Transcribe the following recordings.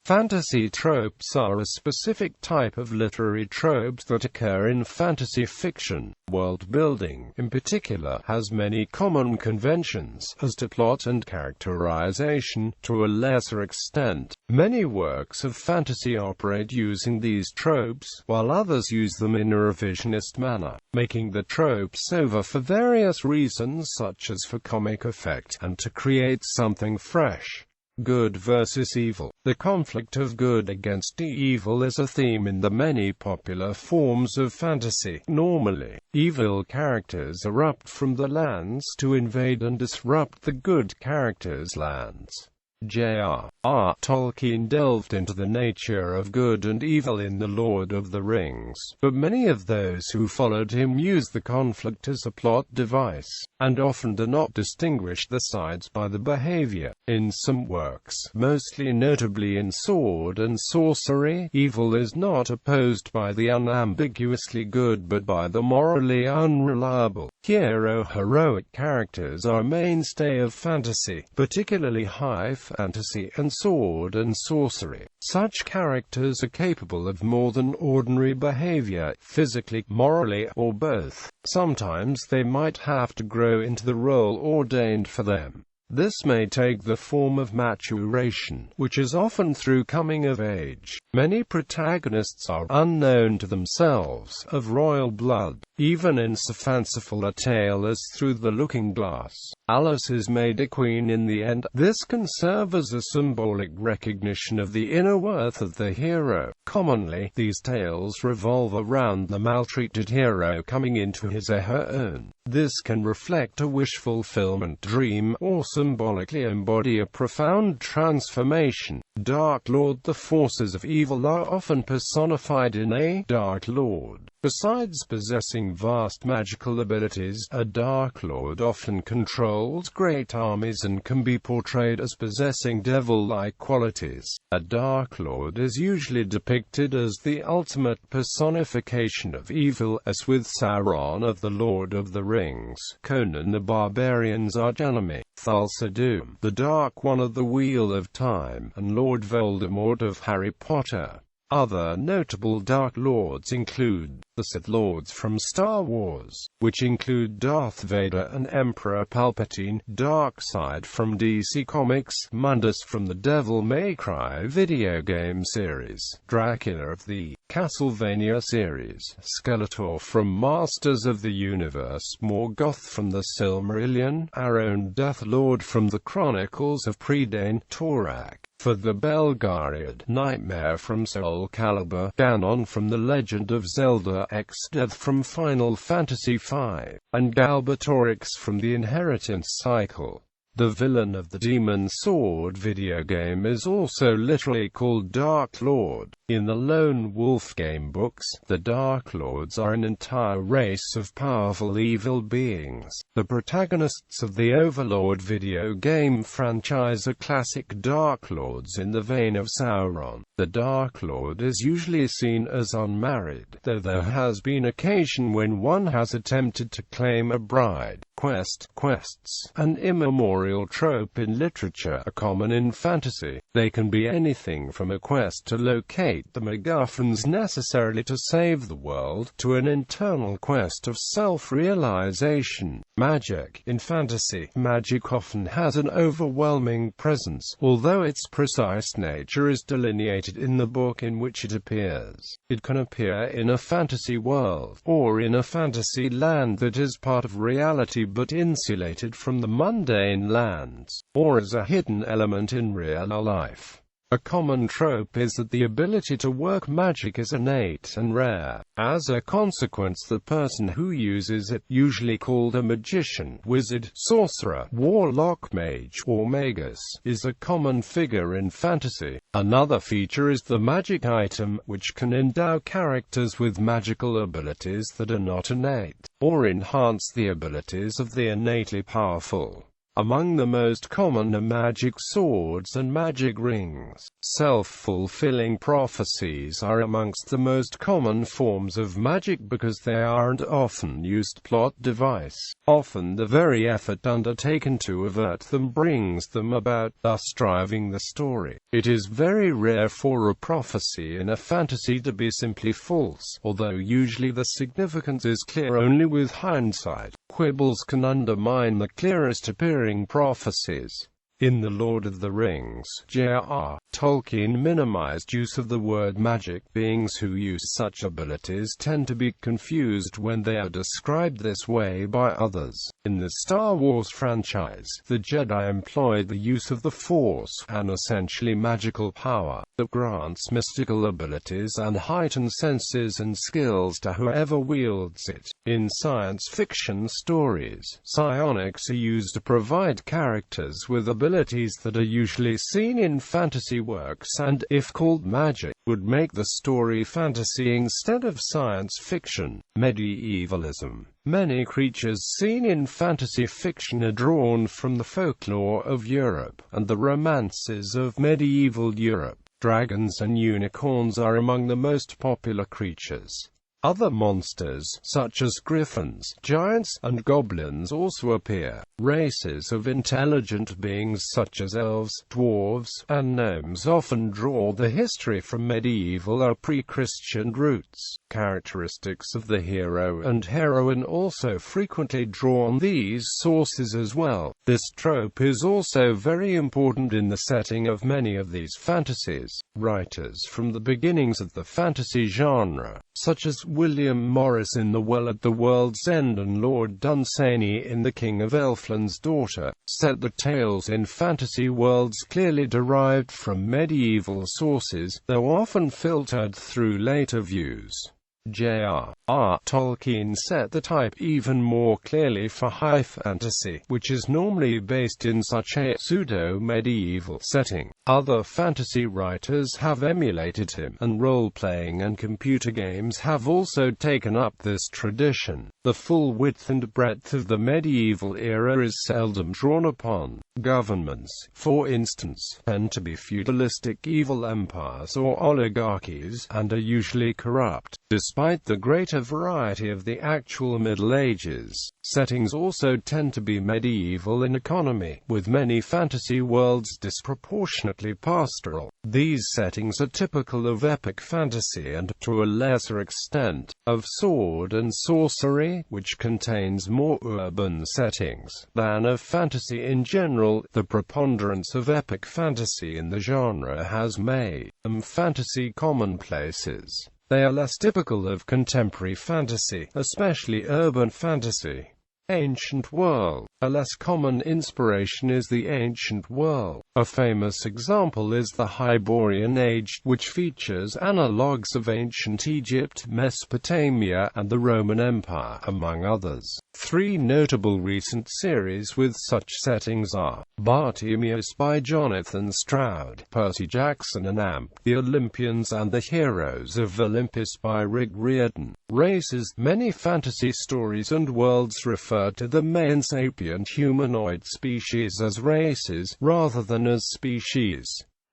Fantasy tropes are a specific type of literary tropes that occur in fantasy fiction. World building, in particular, has many common conventions as to plot and characterization. To a lesser extent, many works of fantasy operate using these tropes, while others use them in a revisionist manner, making the tropes over for various reasons such as for comic effect, and to create something fresh. Good versus evil. The conflict of good against evil is a theme in the many popular forms of fantasy. Normally, evil characters erupt from the lands to invade and disrupt the good characters' lands. J.R.R. Tolkien delved into the nature of good and evil in The Lord of the Rings, but many of those who followed him used the conflict as a plot device, and often do not distinguish the sides by the behavior. In some works, mostly notably in Sword and Sorcery, evil is not opposed by the unambiguously good but by the morally unreliable. Heroic characters are a mainstay of fantasy, particularly high fantasy and sword and sorcery. Such characters are capable of more than ordinary behavior, physically, morally, or both. Sometimes they might have to grow into the role ordained for them. This may take the form of maturation, which is often through coming of age. Many protagonists are unknown to themselves, of royal blood, even in so fanciful a tale as Through the Looking Glass. Alice is made a queen in the end. This can serve as a symbolic recognition of the inner worth of the hero. Commonly, these tales revolve around the maltreated hero coming into his or her own. This can reflect a wish fulfillment dream, or symbolically embody a profound transformation. Dark Lord. The forces of evil are often personified in a Dark Lord. Besides possessing vast magical abilities, a Dark Lord often controls great armies and can be portrayed as possessing devil-like qualities. A Dark Lord is usually depicted as the ultimate personification of evil, as with Sauron of The Lord of the Rings, Conan the Barbarian's archenemy, Thulsa Doom, the Dark One of the Wheel of Time, and Lord Voldemort of Harry Potter. Other notable Dark Lords include the Sith Lords from Star Wars, which include Darth Vader and Emperor Palpatine, Darkseid from DC Comics, Mundus from the Devil May Cry video game series, Dracula of the Castlevania series, Skeletor from Masters of the Universe, Morgoth from the Silmarillion, Aron Death Lord from the Chronicles of Predain, Torak for the Belgariad, Nightmare from Soul Calibur, Ganon from The Legend of Zelda, Exdeath from Final Fantasy V, and Galbatorix from The Inheritance Cycle. The villain of the Demon Sword video game is also literally called Dark Lord. In the Lone Wolf game books, the Dark Lords are an entire race of powerful evil beings. The protagonists of the Overlord video game franchise are classic Dark Lords in the vein of Sauron. The Dark Lord is usually seen as unmarried, though there has been occasion when one has attempted to claim a bride. Quests, an immemorial trope in literature, are common in fantasy. They can be anything from a quest to locate the MacGuffins necessarily to save the world, to an internal quest of self-realization. Magic. In fantasy, magic often has an overwhelming presence, although its precise nature is delineated in the book in which it appears. It can appear in a fantasy world, or in a fantasy land that is part of reality but insulated from the mundane lands, or as a hidden element in real life. A common trope is that the ability to work magic is innate and rare. As a consequence, the person who uses it, usually called a magician, wizard, sorcerer, warlock, mage, or magus, is a common figure in fantasy. Another feature is the magic item, which can endow characters with magical abilities that are not innate, or enhance the abilities of the innately powerful. Among the most common are magic swords and magic rings. Self-fulfilling prophecies are amongst the most common forms of magic because they are an often used plot device. Often the very effort undertaken to avert them brings them about, thus driving the story. It is very rare for a prophecy in a fantasy to be simply false, although usually the significance is clear only with hindsight. Quibbles can undermine the clearest appearing prophecies. In The Lord of the Rings, J.R. Tolkien minimized use of the word magic. Beings who use such abilities tend to be confused when they are described this way by others. In the Star Wars franchise, the Jedi employed the use of the Force, an essentially magical power that grants mystical abilities and heightened senses and skills to whoever wields it. In science fiction stories, psionics are used to provide characters with abilities that are usually seen in fantasy works and, if called magic, would make the story fantasy instead of science fiction. Medievalism. Many creatures seen in fantasy fiction are drawn from the folklore of Europe and the romances of medieval Europe. Dragons and unicorns are among the most popular creatures. Other monsters, such as griffins, giants, and goblins also appear. Races of intelligent beings such as elves, dwarves, and gnomes often draw the history from medieval or pre-Christian roots. Characteristics of the hero and heroine also frequently draw on these sources as well. This trope is also very important in the setting of many of these fantasies. Writers from the beginnings of the fantasy genre, such as William Morris in The Well at the World's End and Lord Dunsany in The King of Elfland's Daughter, set the tales in fantasy worlds clearly derived from medieval sources, though often filtered through later views. J.R.R. Tolkien set the type even more clearly for high fantasy, which is normally based in such a pseudo-medieval setting. Other fantasy writers have emulated him, and role-playing and computer games have also taken up this tradition. The full width and breadth of the medieval era is seldom drawn upon. Governments, for instance, tend to be feudalistic evil empires or oligarchies, and are usually corrupt. Despite the greater variety of the actual Middle Ages, settings also tend to be medieval in economy, with many fantasy worlds disproportionately pastoral. These settings are typical of epic fantasy and, to a lesser extent, of sword and sorcery, which contains more urban settings than of fantasy in general. The preponderance of epic fantasy in the genre has made them fantasy commonplaces. They are less typical of contemporary fantasy, especially urban fantasy. Ancient world. A less common inspiration is the ancient world. A famous example is the Hyborian Age, which features analogues of ancient Egypt, Mesopotamia, and the Roman Empire, among others. Three notable recent series with such settings are Bartimaeus by Jonathan Stroud, Percy Jackson and AMP, The Olympians and the Heroes of Olympus by Rick Riordan. Races. Many fantasy stories and worlds refer to the main sapient humanoid species as races, rather than as species.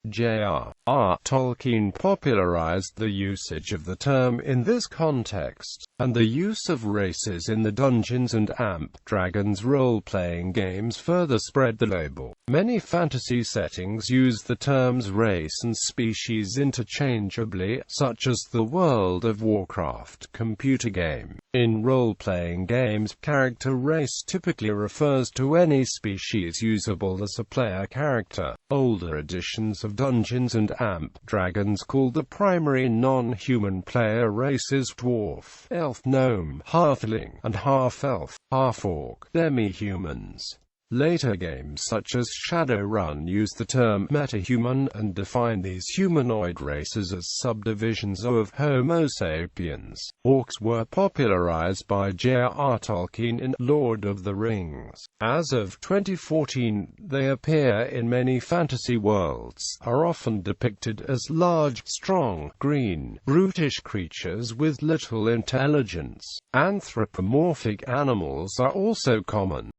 J.R.R. Tolkien popularized the usage of the term in this context, and the use of races in the Dungeons & Dragons role-playing games further spread the label. Many fantasy settings use the terms race and species interchangeably, such as the World of Warcraft computer game. In role-playing games, character race typically refers to any species usable as a player character. Older editions of Dungeons & Dragons called the primary non-human player races dwarf, elf, gnome, halfling, and half-elf, half-orc, demi-humans. Later games such as Shadowrun use the term metahuman and define these humanoid races as subdivisions of Homo sapiens. Orcs were popularized by J.R.R. Tolkien in Lord of the Rings. As of 2014, they appear in many fantasy worlds, are often depicted as large, strong, green, brutish creatures with little intelligence. Anthropomorphic animals are also common.